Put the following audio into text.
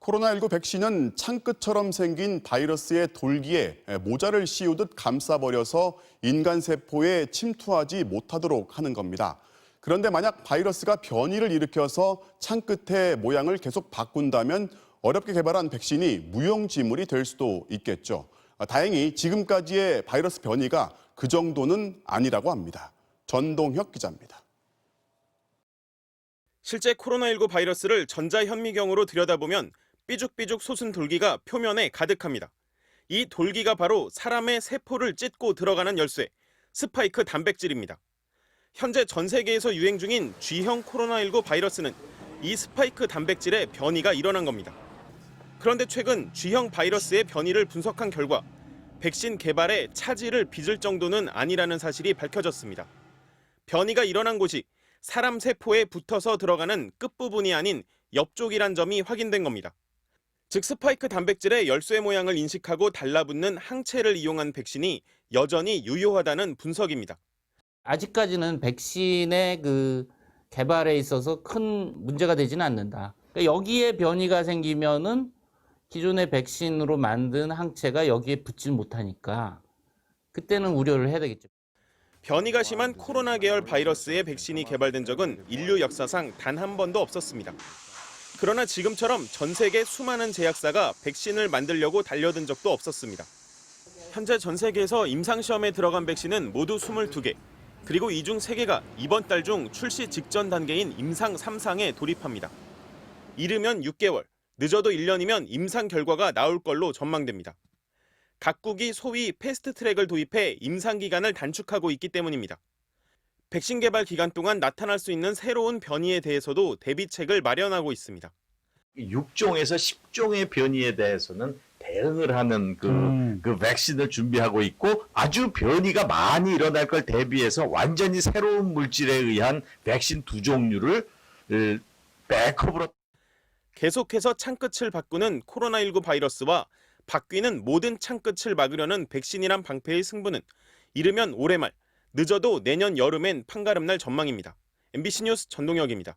코로나19 백신은 창끝처럼 생긴 바이러스의 돌기에 모자를 씌우듯 감싸버려서 인간 세포에 침투하지 못하도록 하는 겁니다. 그런데 만약 바이러스가 변이를 일으켜서 창끝의 모양을 계속 바꾼다면 어렵게 개발한 백신이 무용지물이 될 수도 있겠죠. 다행히 지금까지의 바이러스 변이가 그 정도는 아니라고 합니다. 전동혁 기자입니다. 실제 코로나19 바이러스를 전자현미경으로 들여다보면 삐죽삐죽 솟은 돌기가 표면에 가득합니다. 이 돌기가 바로 사람의 세포를 찢고 들어가는 열쇠, 스파이크 단백질입니다. 현재 전 세계에서 유행 중인 G형 코로나19 바이러스는 이 스파이크 단백질의 변이가 일어난 겁니다. 그런데 최근 G형 바이러스의 변이를 분석한 결과 백신 개발에 차질을 빚을 정도는 아니라는 사실이 밝혀졌습니다. 변이가 일어난 곳이 사람 세포에 붙어서 들어가는 끝부분이 아닌 옆쪽이란 점이 확인된 겁니다. 즉 스파이크 단백질의 열쇠 모양을 인식하고 달라붙는 항체를 이용한 백신이 여전히 유효하다는 분석입니다. 아직까지는 백신의 개발에 있어서 큰 문제가 되지는 않는다. 그러니까 여기에 변이가 생기면은 기존의 백신으로 만든 항체가 여기에 붙지 못하니까 그때는 우려를 해야 되겠죠. 변이가 심한 코로나 계열 바이러스의 백신이 개발된 적은 인류 역사상 단 한 번도 없었습니다. 그러나 지금처럼 전 세계 수많은 제약사가 백신을 만들려고 달려든 적도 없었습니다. 현재 전 세계에서 임상시험에 들어간 백신은 모두 22개, 그리고 이 중 3개가 이번 달 중 출시 직전 단계인 임상 3상에 돌입합니다. 이르면 6개월, 늦어도 1년이면 임상 결과가 나올 걸로 전망됩니다. 각국이 소위 패스트트랙을 도입해 임상 기간을 단축하고 있기 때문입니다. 백신 개발 기간 동안 나타날 수 있는 새로운 변이에 대해서도 대비책을 마련하고 있습니다. 6종에서 10종의 변이에 대해서는 대응을 하는 그 백신을 준비하고 있고 아주 변이가 많이 일어날 걸 대비해서 완전히 새로운 물질에 의한 백신 2종류를 백업으로 계속해서 창끝을 바꾸는 코로나19 바이러스와 바뀌는 모든 창끝을 막으려는 백신이란 방패의 승부는 이르면 올해 말, 늦어도 내년 여름엔 판가름 날 전망입니다. MBC 뉴스 전동혁입니다.